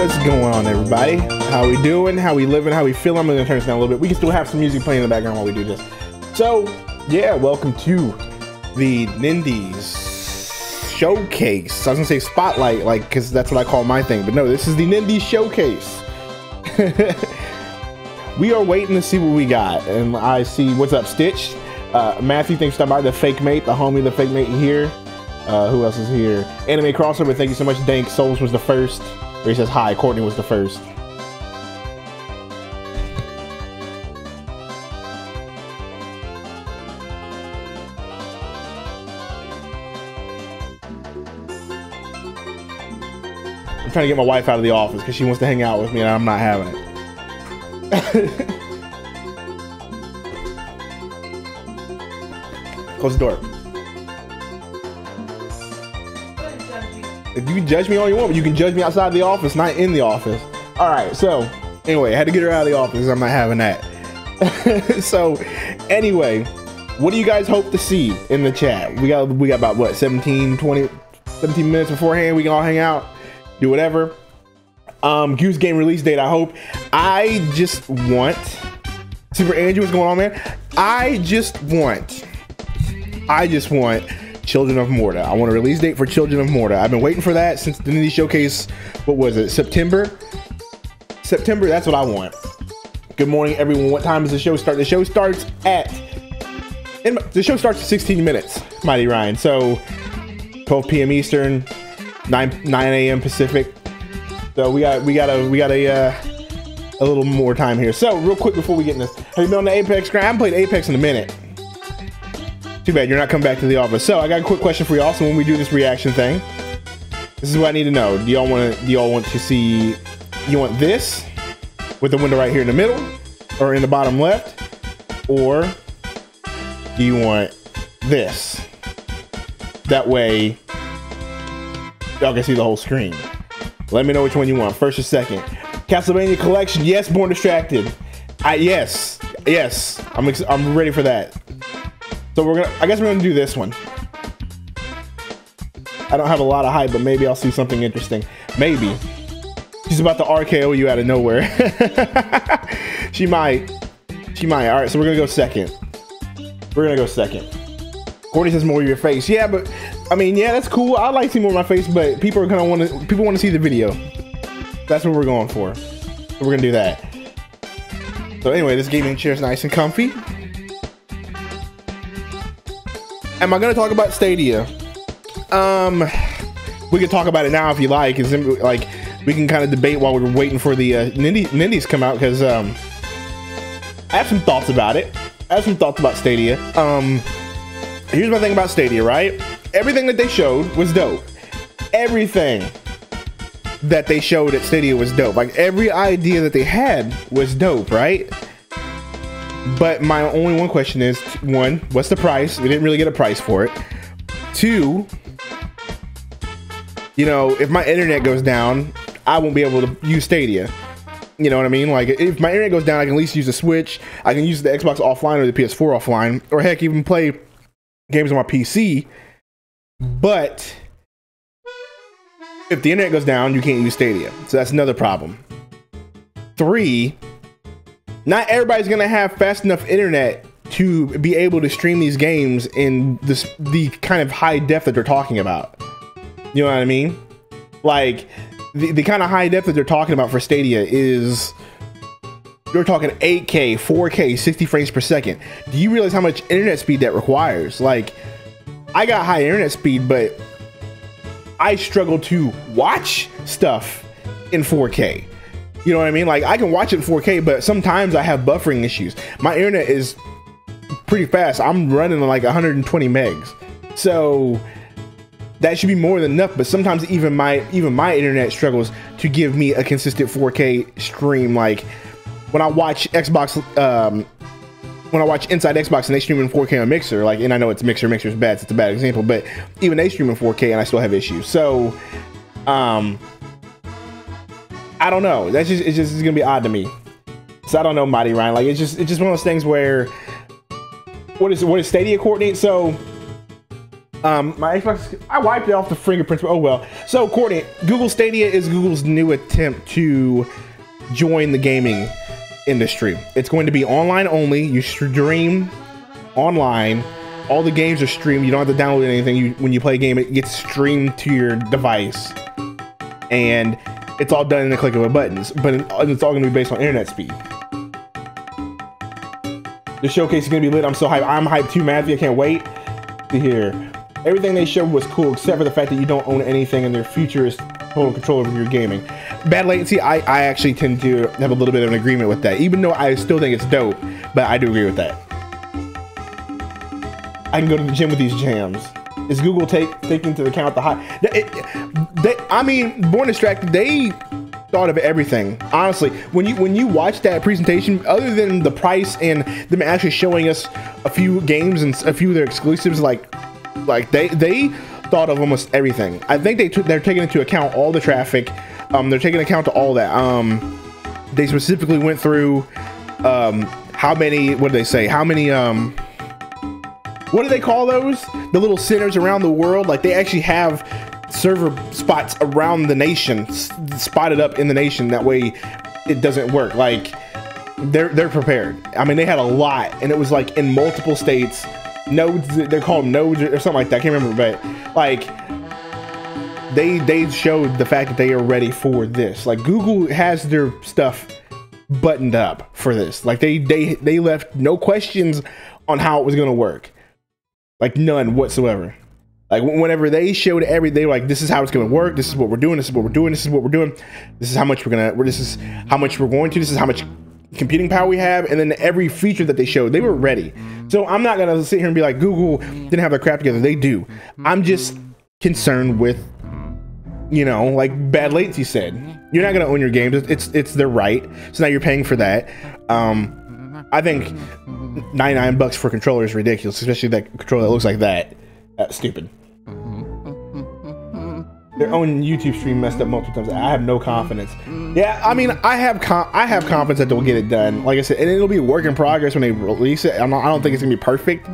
What's going on, everybody? How we doing? How we living? How we feeling? I'm gonna turn this down a little bit. We can still have some music playing in the background while we do this. So, yeah, welcome to the Nindies Showcase. I was gonna say spotlight, like, because that's what I call my thing, but no, this is the Nindie Showcase. We are waiting to see what we got, and I see what's up, Stitch. Matthew, thanks for stopping by. The fake mate, the homie, the fake mate here. Who else is here? Anime crossover, thank you so much. Dank Souls was the first. Where he says hi. Courtney was the first. I'm trying to get my wife out of the office because she wants to hang out with me and I'm not having it. Close the door. If you can judge me all you want, but you can judge me outside the office, not in the office. All right, so anyway, I had to get her out of the office. I'm not having that. So anyway, what do you guys hope to see in the chat? We got about what, 17 minutes beforehand. We can all hang out, do whatever. Goose Game release date, I hope. I just want Super Andrew, what's going on, man? I just want Children of Morta. I want a release date for Children of Morta. I've been waiting for that since the Nindie Showcase. What was it? September, that's what I want. Good morning, everyone. What time does the show start? The show starts at 16 minutes, Mighty Ryan. So 12 p.m. Eastern, 9 a.m. Pacific. So we got a little more time here. So real quick before we get in this, have you been on the Apex grind? I haven't played Apex in a minute. Too bad you're not coming back to the office. So I got a quick question for y'all. So when we do this reaction thing, this is what I need to know. Do y'all want to see? You want this with the window right here in the middle, or in the bottom left, or do you want this? That way, y'all can see the whole screen. Let me know which one you want, first or second. Castlevania Collection, yes. Born Distracted, yes. I'm ready for that. So I guess we're gonna do this one. I don't have a lot of hype, but maybe I'll see something interesting. Maybe. She's about to RKO you out of nowhere. She might. All right, so we're gonna go second. Courtney says more of your face. Yeah, but I mean, yeah, that's cool. I like to see more of my face, but people want to see the video. That's what we're going for. So we're gonna do that. So anyway, this gaming chair is nice and comfy. Am I gonna talk about Stadia? We can talk about it now if you like. It's like we can kind of debate while we're waiting for the Nindies come out, because I have some thoughts about it. I have some thoughts about Stadia. Here's my thing about Stadia, right? Everything that they showed was dope. Everything that they showed at Stadia was dope. Like every idea that they had was dope, right? But my only one question is, one, what's the price? We didn't really get a price for it. Two, you know, if my internet goes down, I won't be able to use Stadia. You know what I mean? Like if my internet goes down, I can at least use the Switch. I can use the Xbox offline or the PS4 offline, or heck, even play games on my PC. But if the internet goes down, you can't use Stadia. So that's another problem. Three, not everybody's gonna have fast enough internet to be able to stream these games in the kind of high def that they're talking about. You know what I mean? Like the kind of high def that they're talking about for Stadia is, you're talking 8K, 4K, 60 frames per second. Do you realize how much internet speed that requires? Like, I got high internet speed, but I struggle to watch stuff in 4K. You know what I mean? Like I can watch it in 4K, but sometimes I have buffering issues. My internet is pretty fast. I'm running like 120 megs. So that should be more than enough, but sometimes even my internet struggles to give me a consistent 4K stream. Like when I watch Xbox, when I watch Inside Xbox and they stream in 4K on Mixer, like, and I know it's Mixer's bad, so it's a bad example, but even they stream in 4K and I still have issues. So I don't know. It's gonna be odd to me. So I don't know, Mighty Ryan. Like it's just one of those things where what is Stadia, Courtney? So My Xbox, I wiped it off the fingerprints, but oh well. So, Courtney, Google Stadia is Google's new attempt to join the gaming industry. It's going to be online only. You stream online. All the games are streamed. You don't have to download anything. When you play a game, it gets streamed to your device. And it's all done in the click of a button. But it's all going to be based on internet speed. The showcase is going to be lit. I'm so hyped. I'm hyped too, Matthew. I can't wait to hear. Everything they showed was cool, except for the fact that you don't own anything and their future is total control over your gaming. Bad latency, I actually tend to have a little bit of an agreement with that, even though I still think it's dope, but I do agree with that. I can go to the gym with these jams. Is Google taking into account the high? I mean, Born Distracted, they thought of everything. Honestly, when you watch that presentation, other than the price and them actually showing us a few games and a few of their exclusives, like they thought of almost everything. I think they're taking into account all the traffic. They're taking account to all that. They specifically went through how many, what did they say? How many, what do they call those? The little centers around the world. Like, they actually have server spots around the nation, spotted up in the nation. That way it doesn't work. Like, they're prepared. I mean, they had a lot, and it was like in multiple states. Nodes, they're called nodes or something like that. I can't remember, but like they showed the fact that they are ready for this. Like, Google has their stuff buttoned up for this. Like, they left no questions on how it was going to work. Like, none whatsoever. Like, whenever they showed everything, they were like, this is how it's going to work. This is what we're doing. This is what we're doing. This is what we're doing. This is how much this is how much we're going to. This is how much computing power we have. And then every feature that they showed, they were ready. So I'm not gonna sit here and be like, Google didn't have their crap together. They do. I'm just concerned with, you know, like Bad Latency said, you're not gonna own your games. It's their right. So now you're paying for that. I think $99 for a controller is ridiculous, especially that controller that looks like that. That's stupid. Their own YouTube stream messed up multiple times. I have no confidence. Yeah, I mean, I have confidence that they'll get it done. Like I said, and it'll be a work in progress when they release it. I don't think it's gonna be perfect,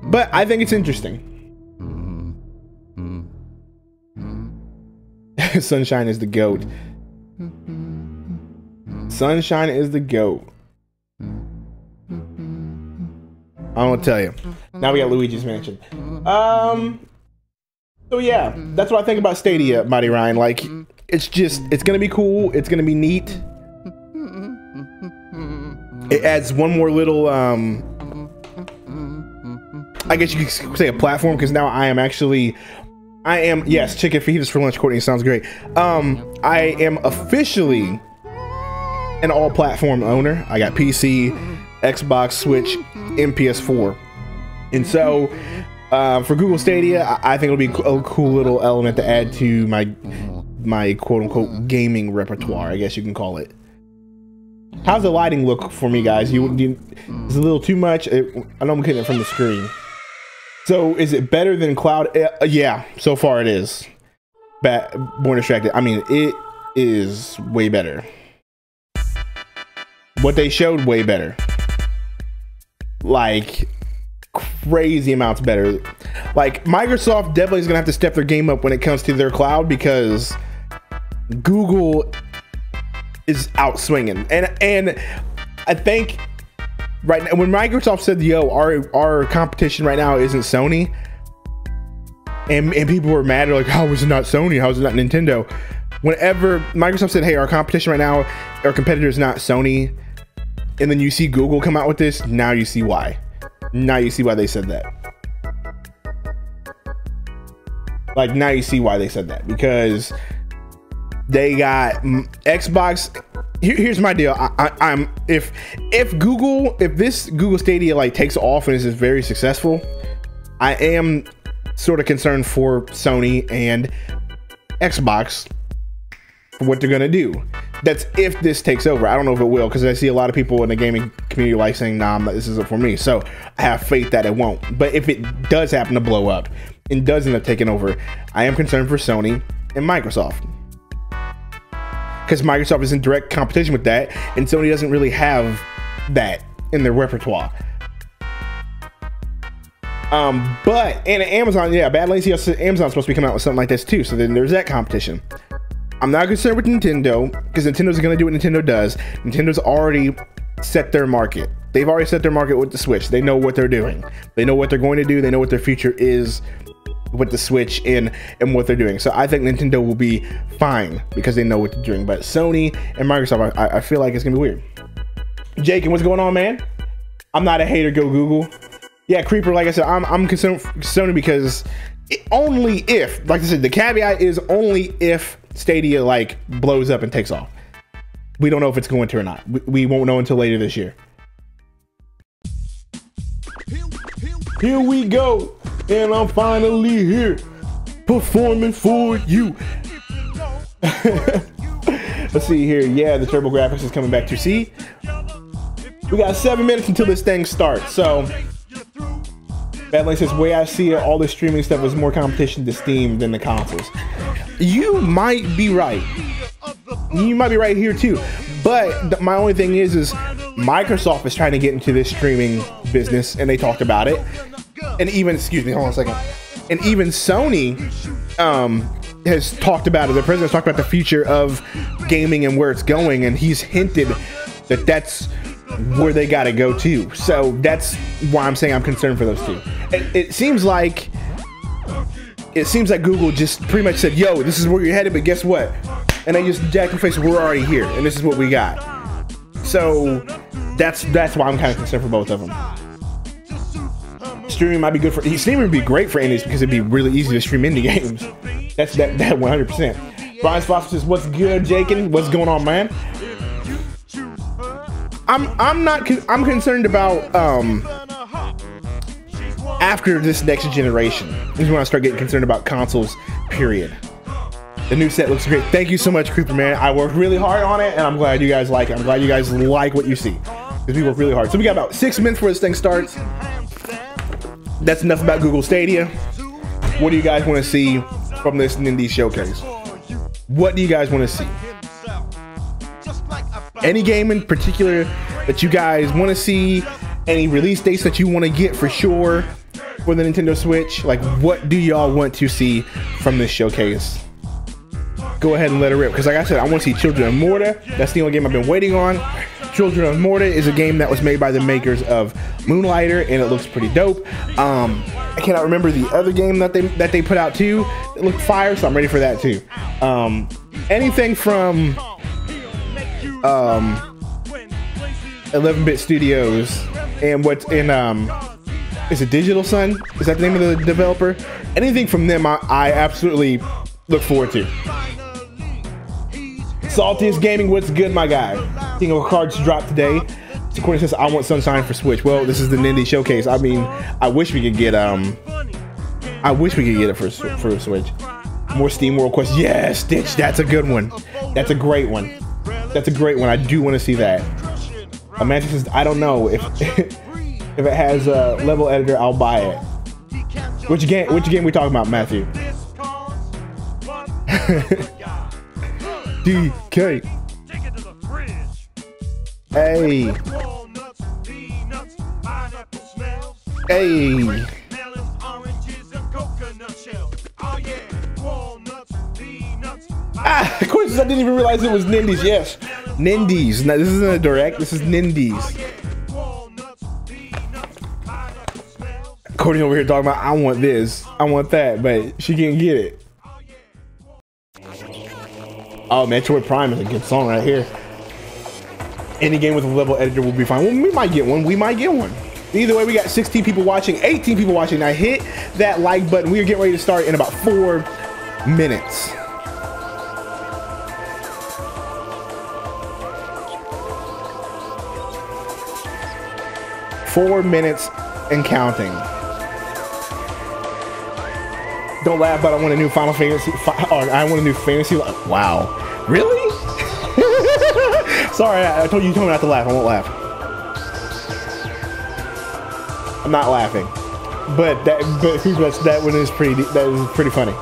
but I think it's interesting. Sunshine is the GOAT. Sunshine is the GOAT. I'm gonna tell you. Now we got Luigi's Mansion. So yeah, that's what I think about Stadia, Mighty Ryan. Like, it's gonna be cool. It's gonna be neat. It adds one more little, I guess you could say a platform, because now I am, yes, chicken fajitas for lunch, Courtney, sounds great. I am officially an all-platform owner. I got PC, Xbox, Switch, and PS4. And so, for Google Stadia, I think it'll be a cool little element to add to my quote-unquote gaming repertoire, I guess you can call it. How's the lighting look for me, guys? It's a little too much. I know I'm getting it from the screen. So, is it better than Cloud? Yeah, so far it is. Born Distracted. I mean, it is way better. What they showed, way better. Like, crazy amounts better. Like, Microsoft definitely is gonna have to step their game up when it comes to their cloud, because Google is out swinging. And I think right now, when Microsoft said, yo, our competition right now isn't Sony, and people were mad, they're like, how is it not Sony, how is it not Nintendo? Whenever Microsoft said, hey, our competition right now, our competitor is not Sony, and then you see Google come out with this, now you see why. Now you see why they said that. Like, now you see why they said that, because they got Xbox. Here's my deal. If this Google Stadia like takes off and is very successful, I am sort of concerned for Sony and Xbox for what they're gonna do. That's if this takes over. I don't know if it will, because I see a lot of people in the gaming community like saying, nah, this isn't for me. So I have faith that it won't. But if it does happen to blow up and does end up taking over, I am concerned for Sony and Microsoft, because Microsoft is in direct competition with that, and Sony doesn't really have that in their repertoire. But and Amazon, yeah, Bad Lazy, Amazon's supposed to be coming out with something like this too. So then there's that competition. I'm not concerned with Nintendo because Nintendo's going to do what Nintendo does. Nintendo's already set their market. They've already set their market with the Switch. They know what they're doing. They know what they're going to do. They know what their future is with the Switch and what they're doing. So I think Nintendo will be fine because they know what they're doing. But Sony and Microsoft, I feel like it's going to be weird. Jake, and what's going on, man? I'm not a hater. Go Google. Yeah, Creeper, like I said, I'm concerned for Sony because only if, like I said, the caveat is only if Stadia like blows up and takes off. We don't know if it's going to or not. We won't know until later this year. Here we go, and I'm finally here, performing for you. Let's see here. Yeah, the Turbo Graphics is coming back to see. We got 7 minutes until this thing starts. So, Badlands says, way I see it, all the streaming stuff is more competition to Steam than the consoles. You might be right. You might be right here too. But my only thing is Microsoft is trying to get into this streaming business, and they talked about it. And even, excuse me, hold on a second. And even Sony has talked about it. The president's talked about the future of gaming and where it's going, and he's hinted that that's where they got to go to. So that's why I'm saying I'm concerned for those two. It seems like Google just pretty much said, yo, this is where you're headed, but guess what? And they just jacked in the face, we're already here, and this is what we got. So that's why I'm kind of concerned for both of them. Streaming might be good for, streaming would be great for indies because it'd be really easy to stream indie games. That's that 100%. Brian Foster says, what's good, Jakin? What's going on, man? I'm concerned about after this next generation. This is when I start getting concerned about consoles, period. The new set looks great. Thank you so much, Creeper, man. I worked really hard on it, and I'm glad you guys like it. I'm glad you guys like what you see, because we work really hard. So we got about 6 minutes before this thing starts. That's enough about Google Stadia. What do you guys want to see from this Nindie Showcase? What do you guys want to see? Any game in particular that you guys want to see? Any release dates that you want to get for sure for the Nintendo Switch? Like, what do y'all want to see from this showcase? Go ahead and let it rip, because like I said, I want to see Children of Morta. That's the only game I've been waiting on. Children of Morta is a game that was made by the makers of Moonlighter, and it looks pretty dope. I cannot remember the other game that they put out too. It looked fire, so I'm ready for that too. Anything from 11-Bit Studios and what's in is it Digital Sun? Is that the name of the developer? Anything from them, I absolutely look forward to. Saltiest Gaming, what's good, my guy? King of Cards dropped today. Courtney says, I want Sunshine for Switch. Well, this is the Nindie Showcase. I mean, I wish we could get it for Switch. More Steam World Quest. Yeah, Stitch, that's a good one. That's a great one. That's a great one. I do want to see that. Amanda says, I don't know if if it has a level editor, I'll buy it. Which game we talking about, Matthew? DK. Hey. Hey. Ah, of course, I didn't even realize it was Nindies. Yes, Nindies. Now, this isn't a direct. This is Nindies. Courtney over here talking about, I want this, I want that, but she can't get it. Oh, Metroid Prime is a good song right here. Any game with a level editor will be fine. Well, we might get one. We might get one. Either way, we got 16 people watching, 18 people watching. Now hit that like button. We are getting ready to start in about 4 minutes. Four minutes and counting. Don't laugh, but I want a new Final Fantasy. I want a new fantasy. Wow, really? Sorry, I told you me not to laugh. I won't laugh. I'm not laughing, but that one is pretty. That is pretty funny.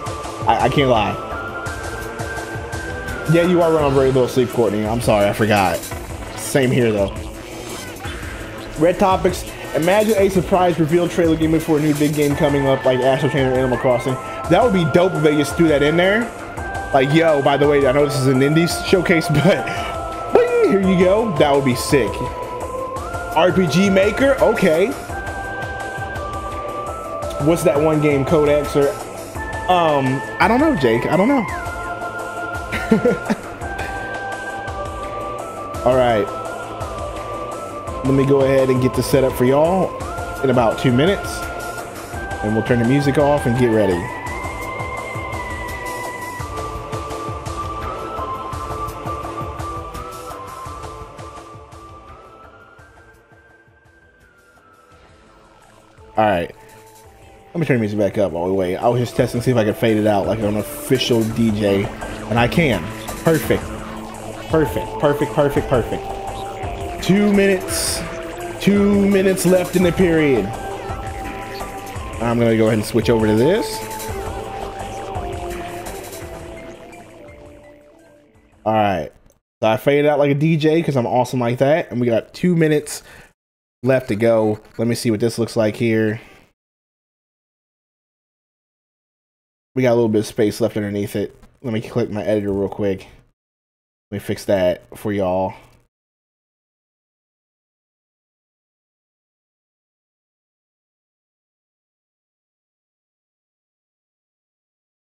I can't lie. Yeah, you are running on very little sleep, Courtney. I'm sorry, I forgot. Same here though. Red Topics Imagine a surprise reveal trailer game for a new big game coming up, like Astro Chain or Animal Crossing. That would be dope if they just threw that in there. Like, yo, by the way, I know this is a Nindies showcase, but bling, here you go. That would be sick. RPG Maker, okay. What's that one game, Codex or I don't know, Jake. I don't know. All right. Let me go ahead and get this set up for y'all in about 2 minutes. And we'll turn the music off and get ready. All right. Let me turn the music back up all the way. I was just testing to see if I could fade it out like an official DJ. And I can. Perfect. Perfect. Perfect. Perfect. Perfect. 2 minutes. 2 minutes left in the period. I'm going to go ahead and switch over to this. All right. So I faded out like a DJ because I'm awesome like that. And we got 2 minutes left to go. Let me see what this looks like here. We got a little bit of space left underneath it. Let me click my editor real quick. Let me fix that for y'all.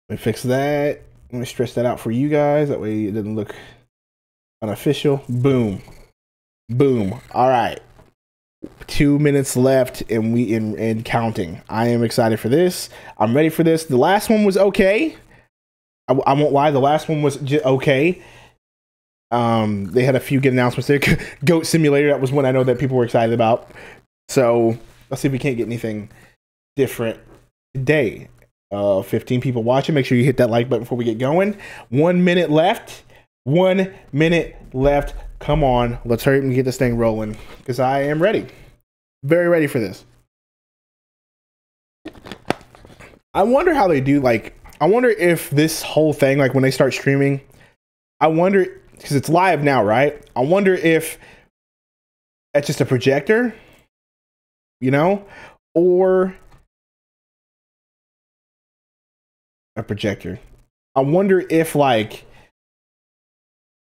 Let me fix that. Let me stretch that out for you guys. That way it doesn't look unofficial. Boom. Boom. All right. 2 minutes left and we in counting. I am excited for this. I'm ready for this. The last one was okay. I won't lie. The last one was okay. They had a few good announcements there. Goat Simulator. That was one I know that people were excited about. So let's see if we can't get anything different today. 15 people watching. Make sure you hit that like button before we get going. 1 minute left. 1 minute left. Come on, let's hurry up and get this thing rolling because I am ready. Very ready for this. I wonder how they do, like, I wonder if this whole thing, like when they start streaming, I wonder, because it's live now, right? I wonder if that's just a projector, you know, or a projector. I wonder if, like,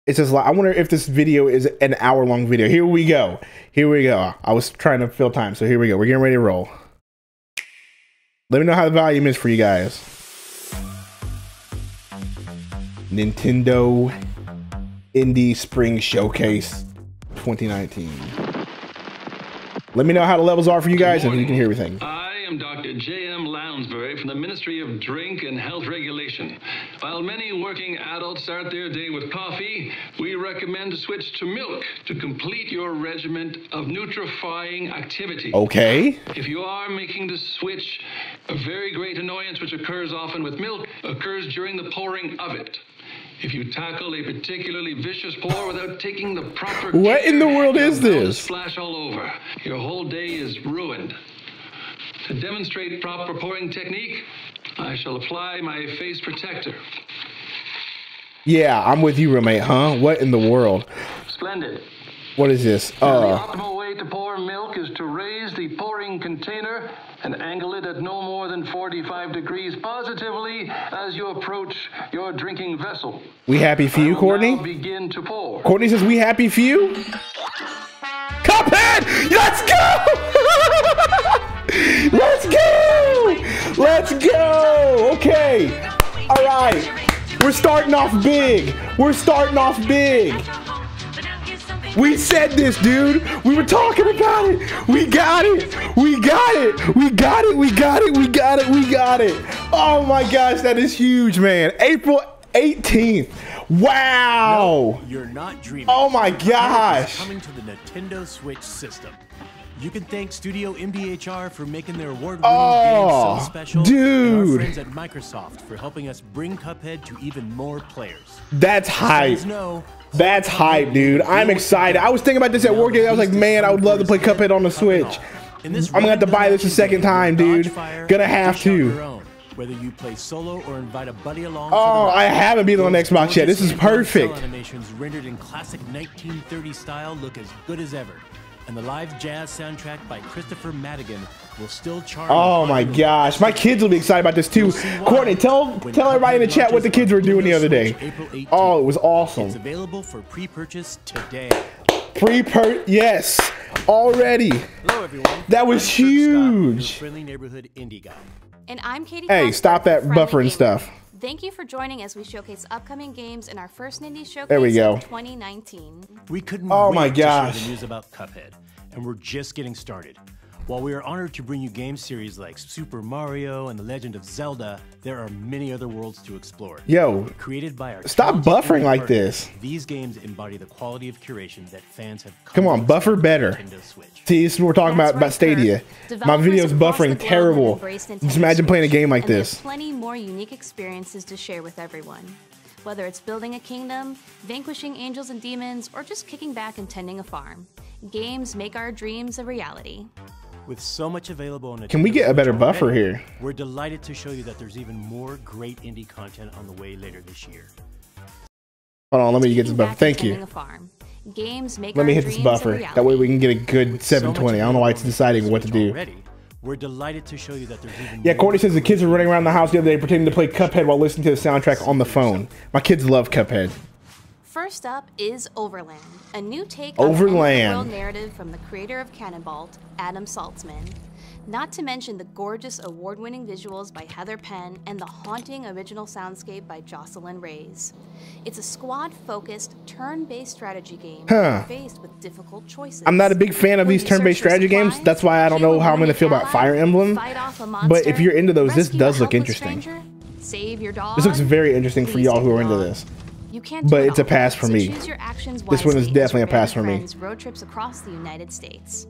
it's just like, I wonder if this video is an hour-long video. Here we go. Here we go. I was trying to fill time, so here we go. We're getting ready to roll. Let me know how the volume is for you guys. Nintendo Indie Spring Showcase 2019. Let me know how the levels are for you guys and if you can hear everything. I am Dr. J.M. Lounsbury from the Ministry of Drink and Health Regulation. While many working adults start their day with coffee, we recommend to switch to milk to complete your regimen of nutrifying activity. Okay. If you are making the switch, a very great annoyance which occurs often with milk occurs during the pouring of it. If you tackle a particularly vicious pour without taking the proper care, what in the world is this? Splash all over. Your whole day is ruined. To demonstrate proper pouring technique, I shall apply my face protector. Yeah, I'm with you, roommate, huh? What in the world? Splendid. What is this? The optimal way to pour milk is to raise the pouring container and angle it at no more than 45 degrees positively as you approach your drinking vessel. We happy for you, Courtney? Now begin to pour. Courtney says we happy for you? Cuphead! Let's go! Let's go! Let's go! Okay. All right. We're starting off big. We're starting off big. We said this, dude. We were talking about it. We got it. We got it. We got it. We got it. We got it. We got it. Oh my gosh, that is huge, man. April 18th. Wow. No, you're not dreaming. Oh my gosh. Coming to the Nintendo Switch system. You can thank Studio MDHR for making their award-winning game so special. Dude. And our friends at Microsoft for helping us bring Cuphead to even more players. That's hype. That's hype, dude. I'm excited. I was thinking about this at work. I was like, man, I would love to play Cuphead on the Switch. I'm gonna have to buy this a second time, dude. Gonna have to. Whether you play solo or invite a buddy along. Oh, I haven't been on Xbox yet. This is perfect. Animations rendered in classic 1930 style look as good as ever. And the live jazz soundtrack by Christopher Madigan will still charm. Oh my gosh, my kids will be excited about this too. Courtney, tell everybody in the chat what the kids were doing the other day. Oh, it was awesome. It's available for pre-purchase today. Yes, already. Hello everyone. That was huge. Scott, friendly neighborhood indie guy. And I'm Katie. Hey, stop that buffering Gamer. stuff. Thank you for joining as we showcase upcoming games in our first Nindie Showcase There we go. of 2019. We couldn't Oh wait my to share gosh. the news about Cuphead, and we're just getting started. While we are honored to bring you game series like Super Mario and The Legend of Zelda, there are many other worlds to explore. Yo, Created by our stop talented buffering like partners, this. These games embody the quality of curation that fans have Come on, to buffer expect better. from Nintendo Switch. See, this is what we're talking That's about right, Stadia. Kurt. My Developers video's across the buffering globe have terrible. embraced Nintendo Just imagine playing a Switch, game like and there are this. plenty more unique experiences to share with everyone. Whether it's building a kingdom, vanquishing angels and demons, or just kicking back and tending a farm, games make our dreams a reality. With so much available on Can we Nintendo get a better Switch buffer already, here? We're delighted to show you that there's even more great indie content on the way later this year. Hold on, let me get this Kicking buffer. back Thank and you. tending a farm. Games make Let me our hit this dreams a buffer. reality. That way we can get a good With so much 720. I don't know why it's available on deciding Nintendo what to Switch do. already, we're delighted to show you that there's even Yeah, more Courtney says the kids were great running around the house the other day pretending to play Cuphead while listening to the soundtrack on the phone. My kids love Cuphead. First up is Overland, a new take on the Overland. world narrative from the creator of Cannonball, Adam Saltzman. Not to mention the gorgeous award-winning visuals by Heather Penn and the haunting original soundscape by Jocelyn Reyes. It's a squad-focused, turn-based strategy game faced with difficult choices. I'm not a big fan of When these you search turn-based for strategy games. supplies, That's why I don't know kill a how I'm going to wounded feel about ally, Fire Emblem. fight off a But if you're into those, this rescue a does look helpless interesting. stranger, save your dog. This looks very interesting for Please y'all save who your are into dog. this. You can't do But it it's a all, pass for so me. choose your actions This one is wisely definitely as a pass your for me. friends road trips across the United States.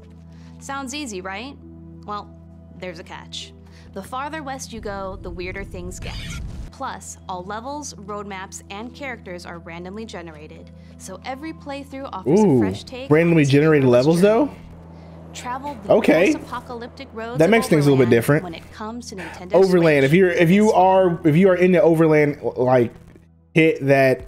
Sounds easy, right? Well, there's a catch. The farther west you go, the weirder things get. Plus, all levels, roadmaps, and characters are randomly generated, so every playthrough offers a fresh take. Randomly on generated Superhero's levels journey. though? Travel the Okay. post-apocalyptic roads That of makes things a little bit Overland different. when it comes to Nintendo Overland. Switch. If you are into Overland, like hit that.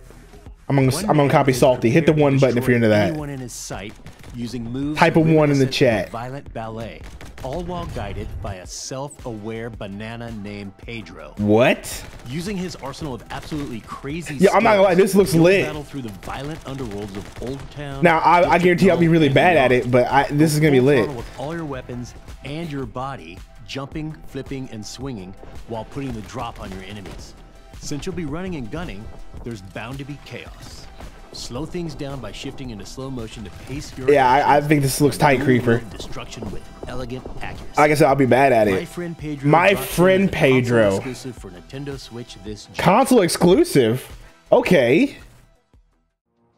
I'm gonna copy Salty. Hit the one button if you're into that. Anyone in his sight using moves Type a one in the reminiscent of chat. Violent ballet, all while guided by a self-aware banana named Pedro. What? Using his arsenal of absolutely crazy Yeah, I'm not gonna lie, this looks you'll lit. battle through the violent underworlds of Old Town. Now I guarantee I'll be really bad at it, but this is gonna be Full lit. throttle with all your weapons and your body, jumping, flipping, and swinging while putting the drop on your enemies. Since you'll be running and gunning, there's bound to be chaos. Slow things down by shifting into slow motion to pace your Yeah, I actions. think this looks tight, Creeper. Destruction with elegant accuracy. Like I said, I'll be bad at My it. friend Pedro. My drops in friend with a console Pedro. exclusive for Nintendo Switch this June. Console exclusive. Okay.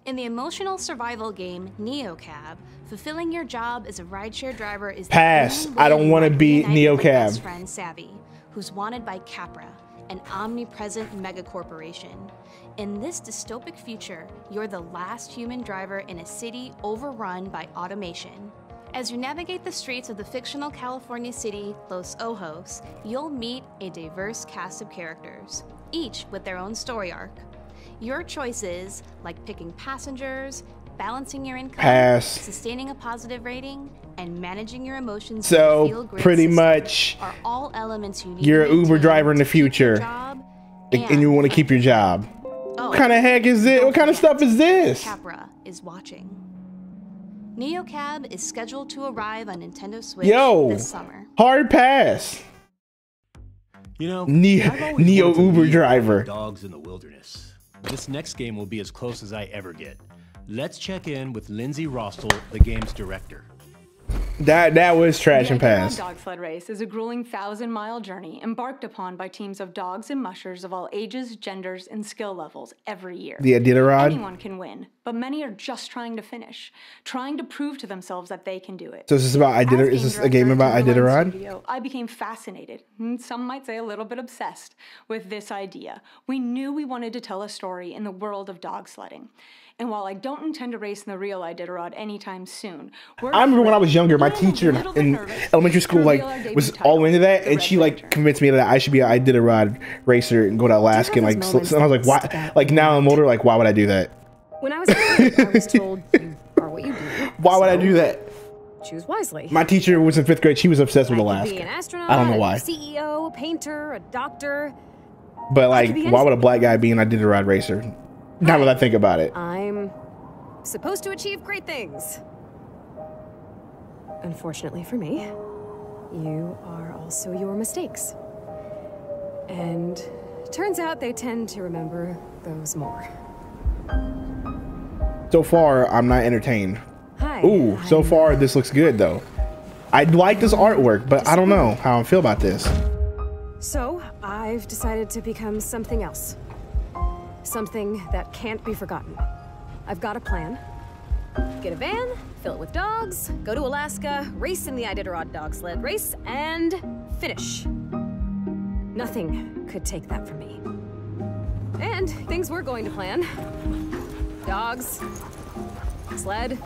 In the emotional survival game NeoCab, fulfilling your job as a rideshare driver is Pass. the only I don't way wanna you be reunite with your NeoCab. best friend Savvy, who's wanted by Capra, an omnipresent megacorporation. In this dystopic future, you're the last human driver in a city overrun by automation. As you navigate the streets of the fictional California city, Los Ojos, you'll meet a diverse cast of characters, each with their own story arc. Your choices, like picking passengers, balancing your income, Pass. sustaining a positive rating, and managing your emotions So, in the feel-grid pretty system, much, are all elements you need you're to an Uber maintain driver in the to keep your future, job and you want to keep your job. Oh, What kind of heck is it? What kind of stuff is this? Capra is watching. NeoCab is scheduled to arrive on Nintendo Switch Yo, this summer. hard pass. You know, Neo I've always wanted to Uber meet driver. dogs in the wilderness. This next game will be as close as I ever get. Let's check in with Lindsay Rostel, the game's director. That was trash and The pass. Avidan dog sled race is a grueling 1,000-mile journey embarked upon by teams of dogs and mushers of all ages, genders, and skill levels every year. The Iditarod. Anyone can win, but many are just trying to finish, trying to prove to themselves that they can do it. So is this about Is this a game about Iditarod? I became fascinated, and some might say a little bit obsessed, with this idea. We knew we wanted to tell a story in the world of dog sledding. And while I don't intend to race in the real Iditarod anytime soon, I remember when I was younger, my teacher in elementary school like was all into that, and she like convinced me that I should be an Iditarod racer and go to Alaska and like. And I was like, why? Like now I'm older, like why would I do that? When I was a kid, I was told you are what you do. Why would I do that? choose wisely. My teacher was in 5th grade. She was obsessed with I could Alaska. be an astronaut, I don't know why. a CEO, a painter, a doctor. But like, why would a black guy be an Iditarod racer? Now that I think about it. I'm supposed to achieve great things. Unfortunately for me, you are also your mistakes. And turns out they tend to remember those more. So far, I'm not entertained. Hi. Ooh, so far this looks good though. I like this artwork, but I don't know how I feel about this. So, I've decided to become something else. Something that can't be forgotten. I've got a plan. Get a van, fill it with dogs, go to Alaska, race in the Iditarod dog sled race, and finish. Nothing could take that from me. And things we're going to plan. Dogs, sled,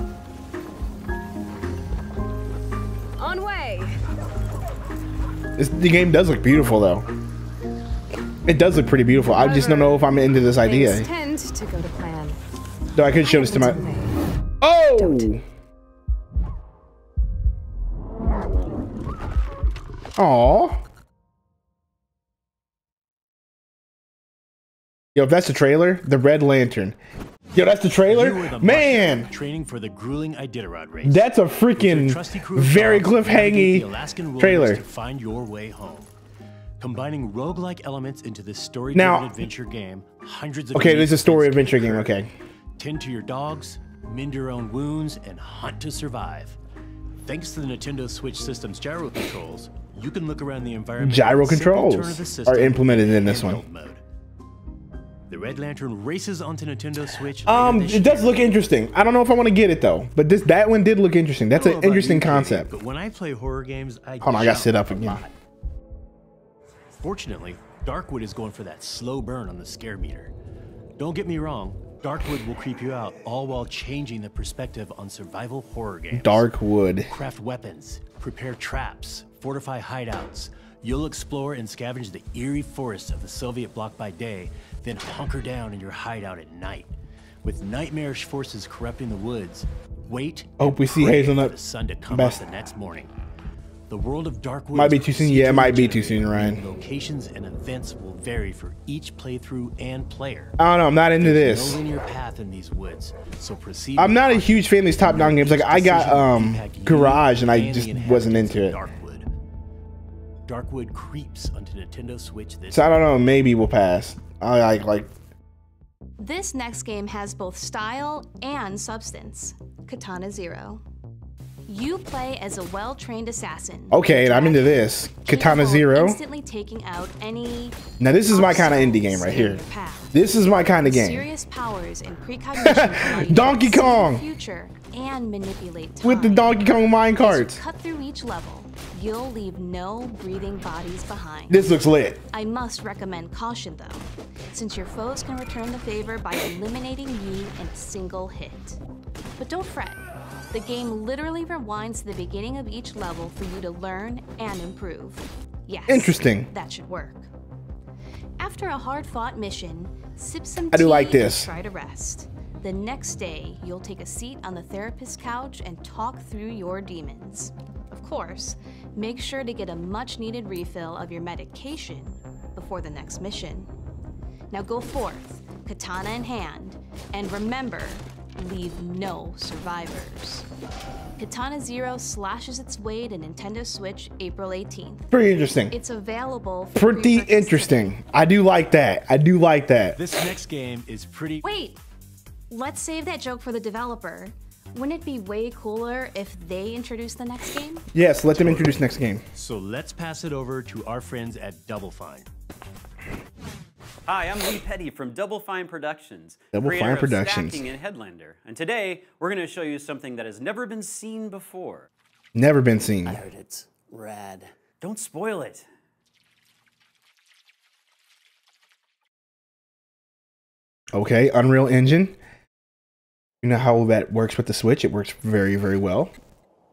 on way. The game does look beautiful though. It does look pretty beautiful. I just don't know if I'm into this idea. Things tend to go to plan. Though I could show this to my... Oh! Aw. Yo, if that's the trailer, the Red Lantern. Yo, that's the trailer? Man! Training for the grueling Iditarod race. That's a freaking very cliffhangy trailer. To find your way home. Combining roguelike elements into this story-driven adventure game, hundreds of okay, there's a story adventure game, okay. Tend to your dogs, mend your own wounds, and hunt to survive. Thanks to the Nintendo Switch system's gyro controls, you can look around the environment. Gyro controls are implemented in this one. Mode. The Red Lantern races onto Nintendo Switch. It does look interesting. I don't know if I want to get it though, but that one did look interesting. That's an interesting concept. But when I play horror games, hold on, I gotta sit up again. Fortunately, Darkwood is going for that slow burn on the scare meter. Don't get me wrong, Darkwood will creep you out, all while changing the perspective on survival horror games. Darkwood. Craft weapons, prepare traps, fortify hideouts. You'll explore and scavenge the eerie forests of the Soviet bloc by day, then hunker down in your hideout at night. With nightmarish forces corrupting the woods, wait. Hope we see Hazelnut. For the sun to come up the next morning. The world of Darkwood might be too soon. Yeah, it might be too soon, Ryan. Locations and events will vary for each playthrough and player. I don't know. I'm not into this. No linear path in these woods, so proceed. I'm not a huge fan of these top-down games. Like I got Garage, and I just wasn't into it. Darkwood creeps onto Nintendo Switch this. So I don't know. Maybe we'll pass. I like. This next game has both style and substance. Katana Zero. You play as a well-trained assassin. Okay, I'm into this. Katana Zero. Instantly taking out any. Now this is my kind of indie game right here. This is my kind of game. Serious powers and precognition. Donkey Kong. Future and manipulate time. With the Donkey Kong mine carts. Cut through each level. You'll leave no breathing bodies behind. This looks lit. I must recommend caution though, since your foes can return the favor by eliminating you in a single hit. But don't fret. The game literally rewinds to the beginning of each level for you to learn and improve. Yes. Interesting. That should work. After a hard-fought mission, sip some tea I do like this. and try to rest. The next day, you'll take a seat on the therapist's couch and talk through your demons. Of course, make sure to get a much-needed refill of your medication before the next mission. Now go forth, katana in hand, and remember, leave no survivors. Katana Zero slashes its way to Nintendo Switch April 18th. Pretty interesting. It's available for pretty interesting. I do like that. I do like that. This next game is pretty. Wait, let's save that joke for the developer. Wouldn't it be way cooler if they introduce the next game? Yes, let them introduce next game. So let's pass it over to our friends at Double Fine. Hi, I'm Lee Petty from Double Fine Productions, Double Fine Productions. Stacking and Headlander. And today, we're going to show you something that has never been seen before. Never been seen. I heard it's rad. Don't spoil it. Okay, Unreal Engine. You know how that works with the Switch? It works very, very well.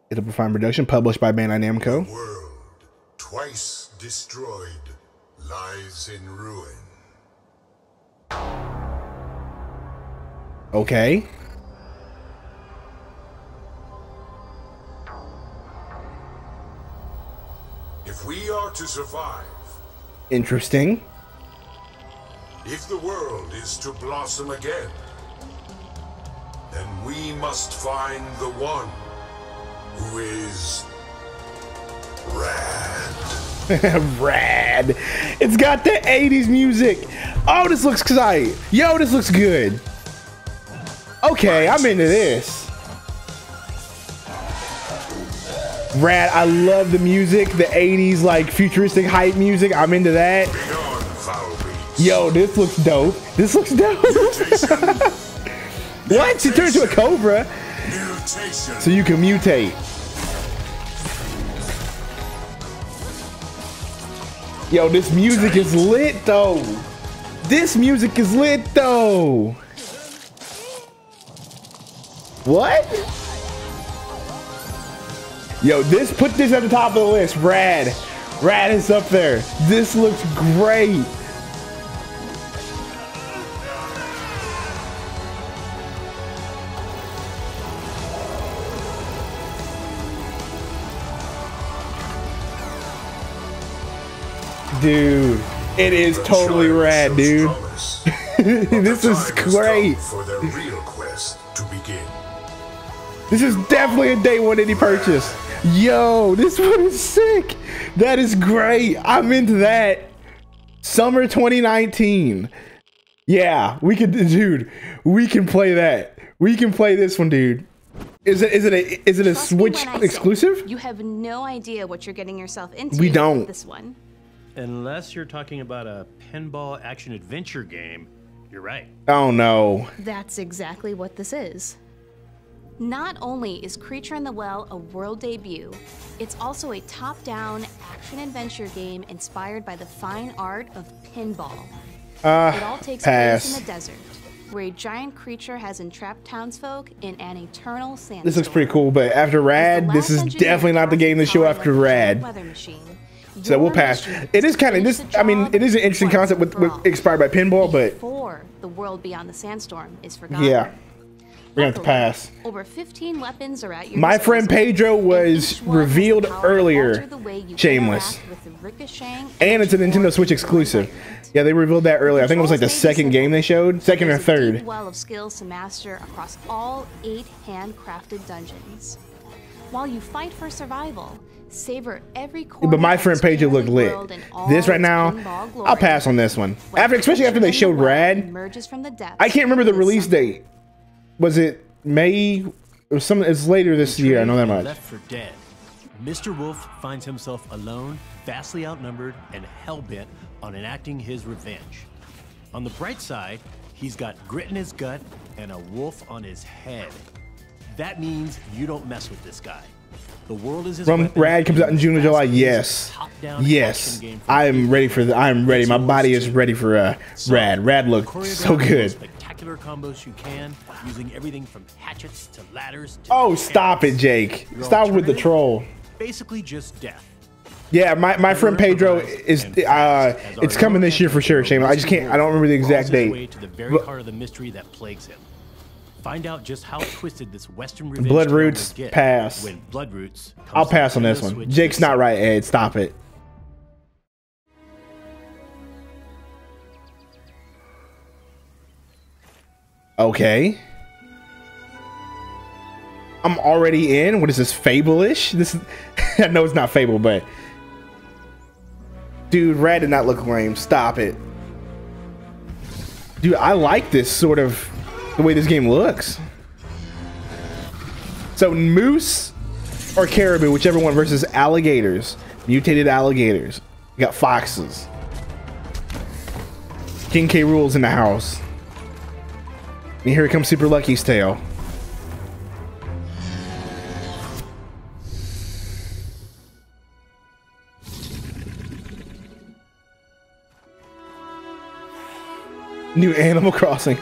Double Fine Production, published by Bandai Namco. The world, twice destroyed, lies in ruin. Okay. If we are to survive, Interesting. if the world is to blossom again, then we must find the one who is Rad. Rad. It's got the 80s music. Oh, this looks tight. Yo, this looks good. Okay, I'm into this. Rad, I love the music, the 80s like futuristic hype music. I'm into that. Yo, this looks dope. This looks dope. What? She turned into a cobra. So you can mutate. Yo, this music is lit though. This music is lit though. What? Yo, put this at the top of the list. Rad. Rad is up there. This looks great. Dude, it is totally rad, dude. This is great. For their real quest to begin. This is definitely a day one indie purchase. Yo, this one is sick. That is great. I'm into that. Summer 2019. Yeah, we could, dude. We can play that. We can play this one, dude. Is it a Switch exclusive? You have no idea what you're getting yourself into. We don't. With this one. Unless you're talking about a pinball action adventure game, you're right. Oh no. That's exactly what this is. Not only is Creature in the Well a world debut, it's also a top-down action-adventure game inspired by the fine art of pinball. It all takes place in the desert, where a giant creature has entrapped townsfolk in an eternal sandstorm. This looks pretty cool, but after Rad, this is definitely not the game to show after Rad. So we'll pass. It is kind of this. I mean, it is an interesting concept with inspired by pinball, but before the world beyond the sandstorm is forgotten. Yeah, we're gonna have to pass. Over 15 weapons are at your My friend Pedro was revealed earlier. Shameless. And it's a Nintendo Switch exclusive. Yeah, they revealed that earlier. I think it was like the second game they showed, second or third. Well of skills to master across all 8 handcrafted dungeons. While you fight for survival, savor every corner. But my friend Pedro looked lit. This right now, I'll pass on this one. Especially after they showed Rad. I can't remember the release date. Was it May? It's later this year. I know that much. Left for dead. Mr. Wolf finds himself alone, vastly outnumbered, and hell-bent on enacting his revenge. On the bright side, he's got grit in his gut and a wolf on his head. That means you don't mess with this guy. The world is his weapon. Rad comes out in June or July. Yes, yes, I am ready for the. I'm ready. My body is ready for Rad. Rad looks so good. Spectacular combos you can, using everything from hatchets to ladders. To oh, stop it, Jake! Stop with the troll. Basically, just death. Yeah, my friend Pedro is. It's coming this year for sure. Shame. I just can't. I don't remember the exact date. To the very heart of the mystery that plagues him. Find out just how twisted this Western revenge Bloodroots pass. When Bloodroots I'll pass on this one. Jake's not right, Ed. Stop it. Okay. I'm already in. What is this, Fable-ish? This is I know it's not Fable, but dude, Rad did not look lame. Stop it. Dude, I like this sort of the way this game looks. So moose or caribou, whichever one, versus alligators, mutated alligators. You got foxes. King K. Rool's in the house. And here comes Super Lucky's tail. New Animal Crossing.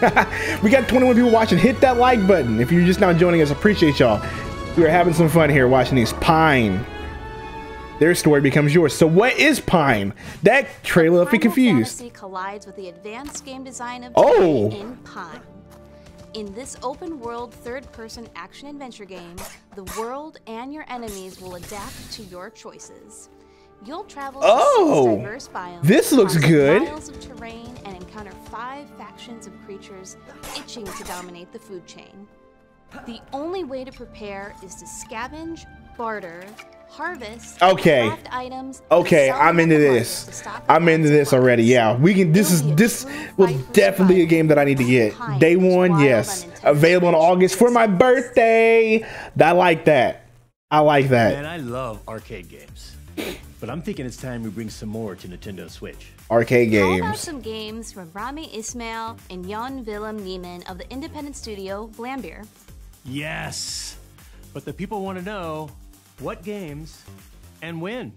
We got 21 people watching. Hit that like button if you're just now joining us. Appreciate y'all. We are having some fun here watching these. Pine. Their story becomes yours. So what is Pine? That trailer left me confused. Fantasy collides with the advanced game design of in Pine. In this open-world, third-person action-adventure game, the world and your enemies will adapt to your choices. You'll travel Oh, to 6 diverse biomes, this looks cross good. miles of terrain, and encounter 5 factions of creatures itching to dominate the food chain. The only way to prepare is to scavenge, barter, harvest, Okay. craft items, Okay, and sell I'm them into at the market this. to stock the I'm into market's this already. supplies. Yeah, we can. This was definitely a game that I need to get. Day one, yes. Available in August for my birthday. I like that. I like that. Man, I love arcade games. But I'm thinking it's time we bring some more to Nintendo Switch. Arcade How about games. some games from Rami Ismail and Jan Willem Niemann of the independent studio Vlambeer? Yes! But the people want to know what games and when.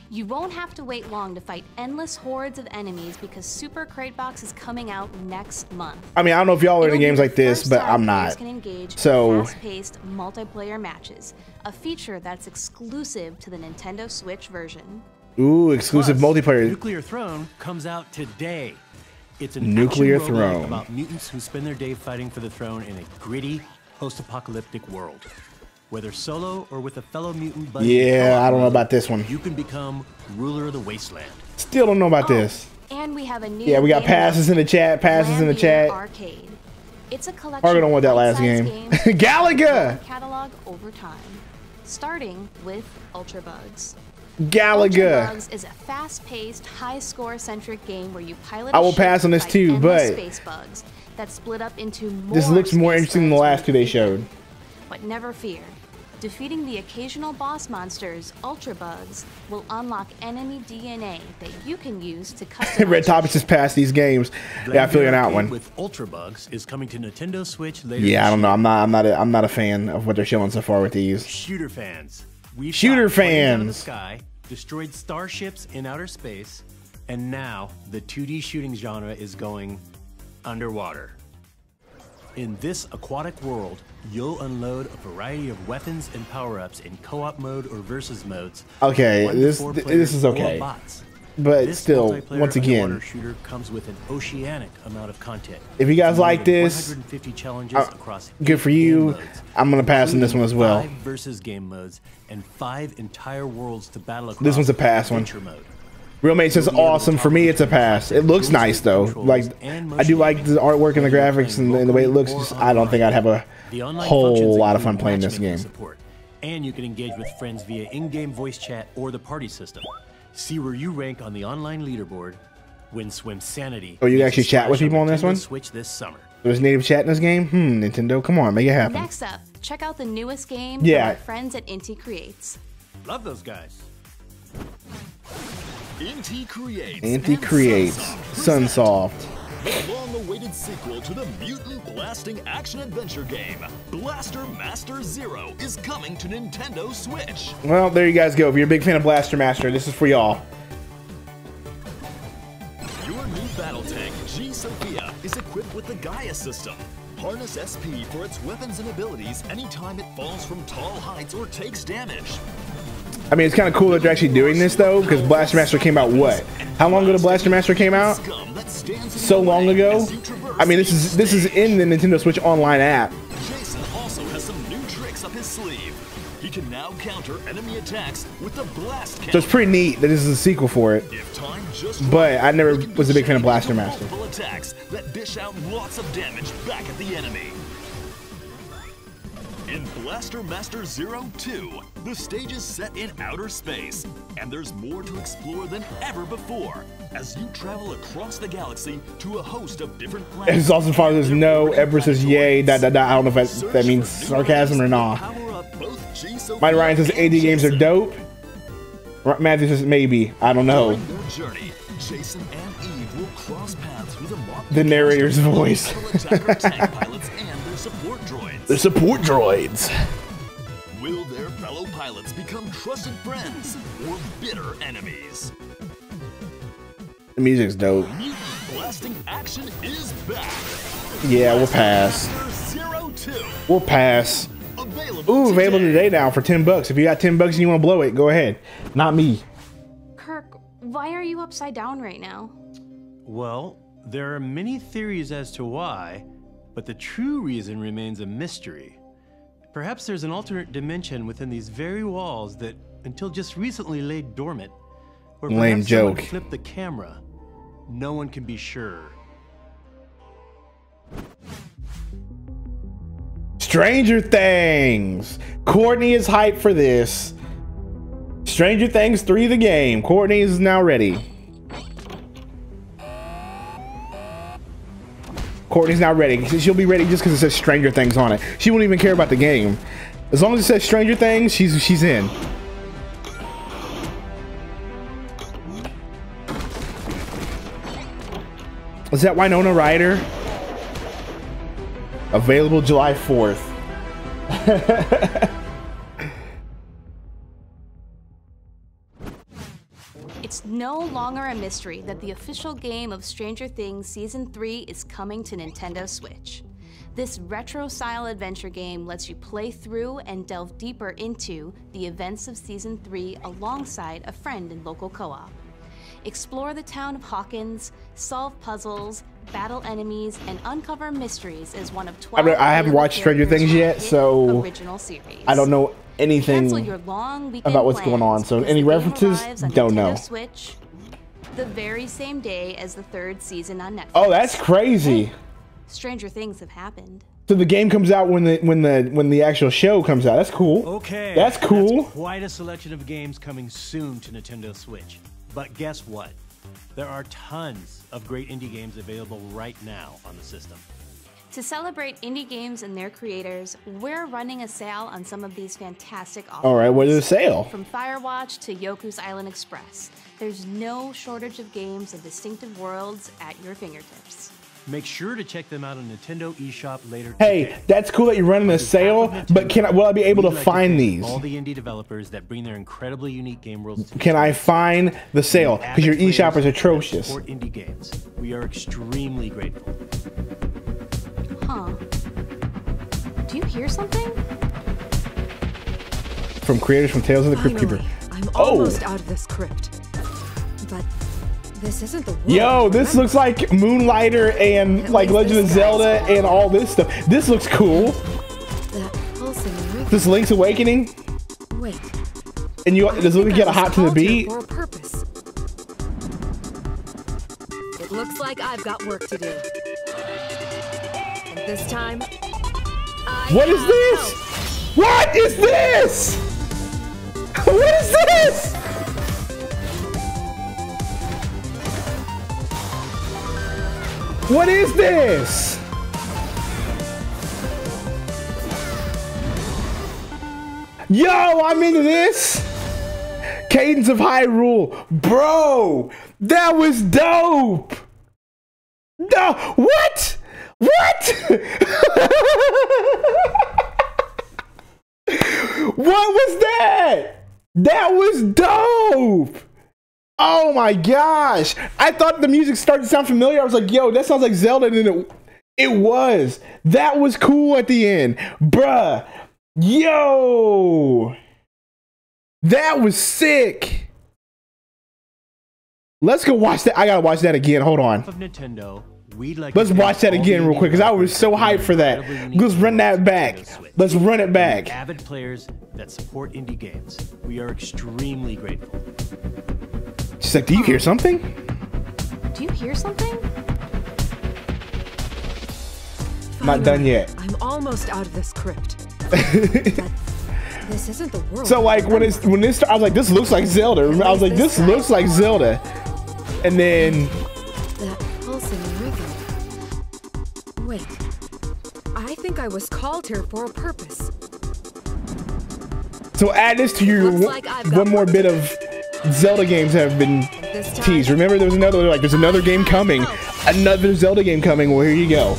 You won't have to wait long to fight endless hordes of enemies because Super Crate Box is coming out next month. I mean, I don't know if y'all are It'll into be games the like this, first but time I'm players not. Can engage So- in fast-paced multiplayer matches, a feature that's exclusive to the Nintendo Switch version. Ooh, exclusive Plus, multiplayer. Nuclear Throne comes out today. It's an Nuclear action roguelike Throne. about mutants who spend their day fighting for the throne in a gritty, post-apocalyptic world. Whether solo or with a fellow mutant buddy, Yeah, I don't know about this one. you can become ruler of the wasteland. Still don't know about Oh, this. And we have a new Yeah, we got game passes in the chat. Passes in the Vlambeer chat. Arcade. It's a collection Harder than what that of last bite-sized game. games Galaga. catalog over time, starting with Ultra Bugs. Galaga. Ultra Bugs is a fast-paced, high-score-centric game where you pilot. I a will ship pass on to this fight too, endless but space bugs that split up into more this looks more space interesting than the bugs last when two they defeated. showed. But never fear. Defeating the occasional boss monsters, Ultra Bugs, will unlock enemy DNA that you can use to customize. Red Topics just passed these games. Yeah, I feel you on that Arcade one. With Ultra Bugs is coming to Nintendo Switch later. Yeah, I this don't know. year. I'm not a fan of what they're showing so far with these. Shooter fans. We've Shooter shot planes out of the fans. sky, destroyed starships in outer space, and now the 2D shooting genre is going underwater. In this aquatic world, you'll unload a variety of weapons and power-ups in co-op mode or versus modes. Okay, 1 to this 4 this players is or okay, bots. but This still, multiplayer once again, underwater shooter comes with an oceanic amount of content. if you guys More like than this, 150 challenges across good for 8 game you. modes, I'm gonna pass on this one as well. 5 versus game modes and 5 entire worlds to battle across. This one's a pass one. adventure mode. Real Mate says awesome. For me, it's a pass. It looks nice though. Like I do like the artwork and the graphics and the way it looks. Just, I don't think I'd have a The online whole functions lot of include fun playing this matchmaking game. Support, and you can engage with friends via in-game voice chat or the party system. See where you rank on the online leaderboard. Win Swim Sanity. Oh, you makes actually a chat with splash people on this Nintendo one? Switch this summer. There's native chat in this game. Nintendo, come on, make it happen. Next up, check out the newest game Yeah. from our friends at Inti Creates. Love those guys. Inti Creates. Inti and Creates, Sunsoft Sunsoft. present the long-awaited sequel to the mutant blasting action-adventure game, Blaster Master Zero, is coming to Nintendo Switch. Well, there you guys go. If you're a big fan of Blaster Master, this is for y'all. Your new battle tank, G Sophia, is equipped with the Gaia system. Harness SP for its weapons and abilities anytime it falls from tall heights or takes damage. I mean, it's kind of cool that they're actually doing this though, because Blaster Master came out what? How long ago did Blaster Master came out? So long ago. I mean, this is in the Nintendo Switch Online app. Jason also has some new tricks up his sleeve. He can now counter enemy attacks with the blast So it's cannon. pretty neat that this is a sequel for it. If time just But right, I never you can was a big fan of chain Blaster into Master. multiple attacks that dish out lots of damage back at the enemy. In Blaster Master Zero 2, the stage is set in outer space, and there's more to explore than ever before as you travel across the galaxy to a host of different planets. It's also far as no, Edward says yay, I don't know if that means sarcasm or not. Mighty Ryan says AD games are dope. Matthew says maybe, I don't know. During their journey, Jason and Eve will cross paths with a mock The narrator's voice. attacker tank pilots and their support droids. The support droids. Will their fellow pilots become trusted friends or bitter enemies? The music's dope. Mutant blasting action is back. Yeah, we'll pass. Blaster Zero 2. We'll pass. Available Ooh, available today now for $10. If you got $10 and you want to blow it, go ahead. Not me. Kirk, why are you upside down right now? Well, there are many theories as to why, but the true reason remains a mystery. Perhaps there's an alternate dimension within these very walls that, until just recently, lay dormant. Or Lame perhaps someone joke. flipped the camera. No one can be sure. Stranger Things. Courtney is hyped for this. Stranger Things 3 the game. Courtney is now ready. Courtney's now ready. She'll be ready just because it says Stranger Things on it. She won't even care about the game. As long as it says Stranger Things, she's in. Is that Winona Ryder? Available July 4th. It's no longer a mystery that the official game of Stranger Things Season 3 is coming to Nintendo Switch. This retro-style adventure game lets you play through and delve deeper into the events of Season 3 alongside a friend in local co-op. Explore the town of Hawkins, solve puzzles, battle enemies, and uncover mysteries as one of 12 I haven't watched Stranger Things yet, so original series. I don't know anything Cancel your long weekend about what's going on. plans So because any the game references, arrives on don't Nintendo know. Switch the very same day as the 3rd season on Netflix. Oh, that's crazy. Stranger things have happened. So the game comes out when the actual show comes out. That's cool. Okay. That's cool. That's quite a selection of games coming soon to Nintendo Switch. But guess what? There are tons of great indie games available right now on the system. To celebrate indie games and their creators, we're running a sale on some of these fantastic offerings. All right, what is the sale? From Firewatch to Yoku's Island Express, there's no shortage of games and distinctive worlds at your fingertips. Make sure to check them out on Nintendo eShop later Hey, today. that's cool that you're running a sale, but will I be able to We'd like find thank these? all the indie developers that bring their incredibly unique game worlds to Can I find the sale? Avid Because your players eShop is that atrocious. support indie games. We are extremely grateful. Huh. Do you hear something? From creators from Tales of the Crypt Keeper. I'm Oh. almost out of this crypt. But this isn't the world. Yo, this looks like Moonlighter and like Legend of Zelda and all this stuff. This looks cool. That pulsing rhythm. This Link's Awakening. Wait. And you I does it think get I a hot was to the called here beat? for a purpose. It looks like I've got work to do. And this time, What is this? What is this? What is this? What is this? Yo, I'm into this. Cadence of Hyrule. Bro, that was dope. No, what? What? What was that? That was dope. Oh my gosh. I thought the music started to sound familiar. I was like, yo, that sounds like Zelda. And it was. That was cool at the end. Bruh. Yo. That was sick. Let's go watch that. I gotta watch that again. Hold on. Of Nintendo, we'd like Let's to watch that thank again all real the quick because I indie was so developers hyped for that. incredibly unique Let's run that games back. to Nintendo Switch. Let's run it And back. Avid players that support indie games. We are extremely grateful. She's like, do you hear something? Do you hear something? Not done yet. I'm almost out of this crypt. But this isn't the world. So like when this I was like, this looks like Zelda. I was like, this looks like Zelda. And then That pulsing rhythm. Wait. I think I was called here for a purpose. so add this to your Looks like I've got one more bit of Zelda games have been This time, teased. Remember there was another like there's another game coming. Another Zelda game coming. Well, here you go.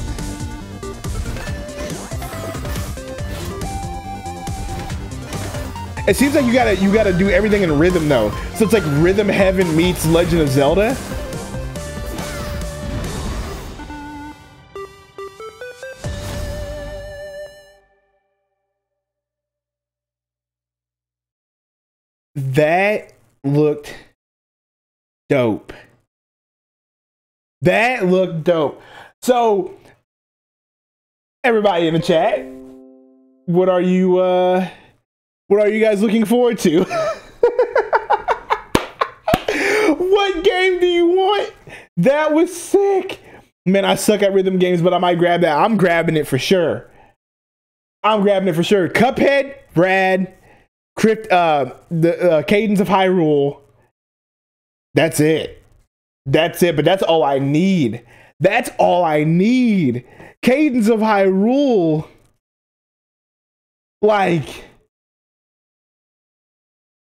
It seems like you gotta do everything in rhythm though. So it's like Rhythm Heaven meets Legend of Zelda. That looked dope. That looked dope. So everybody in the chat, what are you guys looking forward to? What game do you want? That was sick. Man, I suck at rhythm games, but I might grab that. I'm grabbing it for sure. I'm grabbing it for sure. Cuphead, Rad, the Cadence of Hyrule. That's it. That's it, but that's all I need. That's all I need. Cadence of Hyrule. Like,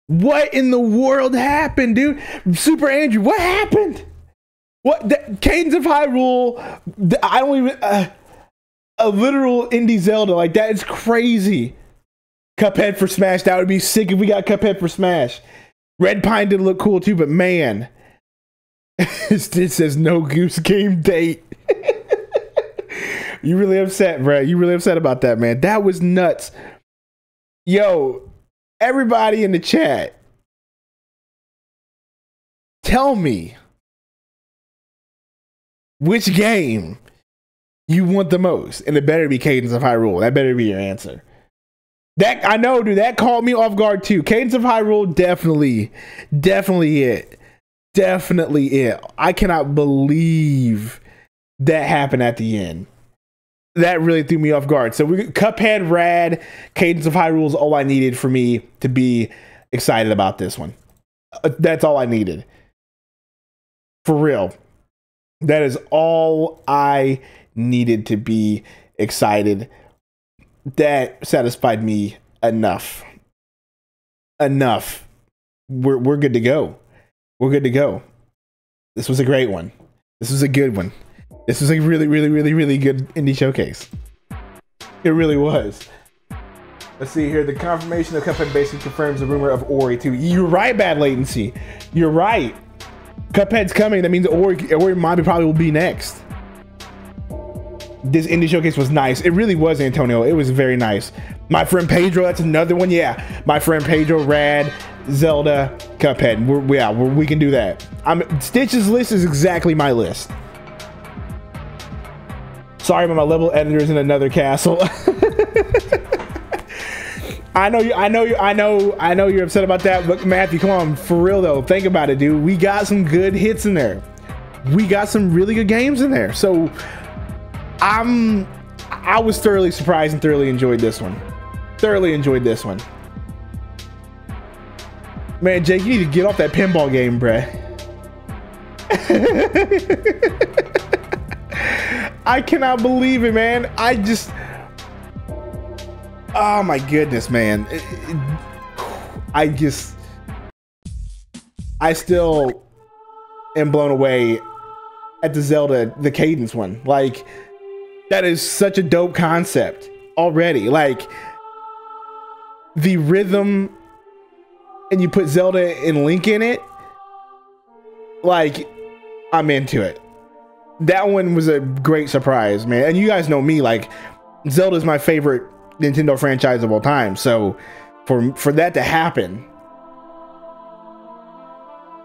what in the world happened, dude? Super Andrew, what happened? What? Cadence of Hyrule, I don't even, a literal indie Zelda, like that is crazy. Cuphead for Smash, that would be sick if we got Cuphead for Smash. Red Pine did look cool too, but man, it says no Goose Game date. You really upset, bro. You really upset about that, man. That was nuts. Yo, everybody in the chat, tell me which game you want the most, and it better be Cadence of Hyrule. That better be your answer. That, I know, dude, that caught me off guard too. Cadence of Hyrule, definitely it. Definitely it. I cannot believe that happened at the end. That really threw me off guard. So Cuphead, Rad, Cadence of Hyrule is all I needed for me to be excited about this one. That's all I needed. For real. That is all I needed to be excited. That satisfied me enough. Enough. We're good to go. We're good to go. This was a great one. This was a good one. This was a really good indie showcase. It really was. Let's see here. The confirmation of Cuphead basically confirms the rumor of Ori 2. You're right, Bad Latency. You're right. Cuphead's coming. That means Ori probably will be next. This indie showcase was nice. It really was, Antonio. It was very nice. My friend Pedro, that's another one. Yeah, my friend Pedro, Rad, Zelda, Cuphead. We can do that. Stitch's list is exactly my list. Sorry, but my level editor is in another castle. I know you're upset about that, but Matthew, come on, for real though. Think about it, dude. We got some good hits in there. We got some really good games in there. So I was thoroughly surprised and thoroughly enjoyed this one. Thoroughly enjoyed this one. Man, Jake, you need to get off that pinball game, bruh. I cannot believe it, man. Oh my goodness, man. I still am blown away at the Zelda, the Cadence one. Like, that is such a dope concept already. Like, the rhythm, and you put Zelda and Link in it. Like, I'm into it. That one was a great surprise, man. And you guys know me, like, Zelda's my favorite Nintendo franchise of all time. So for that to happen,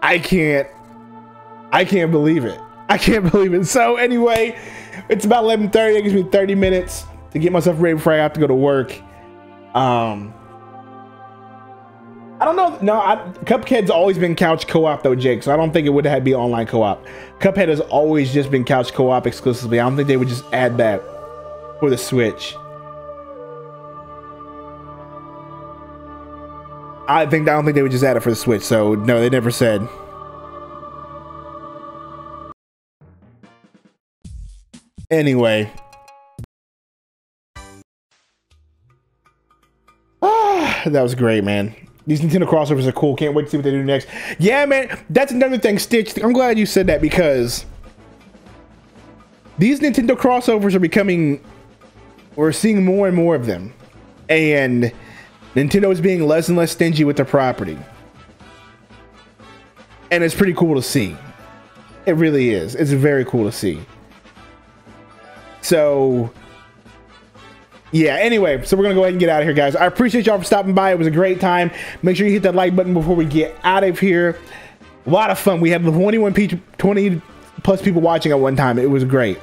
I can't believe it. I can't believe it. So anyway, it's about 11:30. It gives me 30 minutes to get myself ready before I have to go to work. I don't know. No, Cuphead's always been couch co-op though, Jake. So I don't think it would have be online co-op. Cuphead has always just been couch co-op exclusively. I don't think they would just add that for the Switch. I don't think they would just add it for the Switch. So no, they never said. Anyway. That was great, man. These Nintendo crossovers are cool. Can't wait to see what they do next. Yeah, man. That's another thing, Stitch. I'm glad you said that because these Nintendo crossovers are becoming... We're seeing more and more of them. And Nintendo is being less and less stingy with their property. And it's pretty cool to see. It really is. It's very cool to see. So... yeah, anyway, so we're going to go ahead and get out of here, guys. I appreciate y'all for stopping by. It was a great time. Make sure you hit that like button before we get out of here. A lot of fun. We had 20 plus people watching at one time. It was great.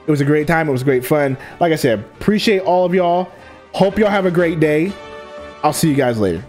It was a great time. It was great fun. Like I said, appreciate all of y'all. Hope y'all have a great day. I'll see you guys later.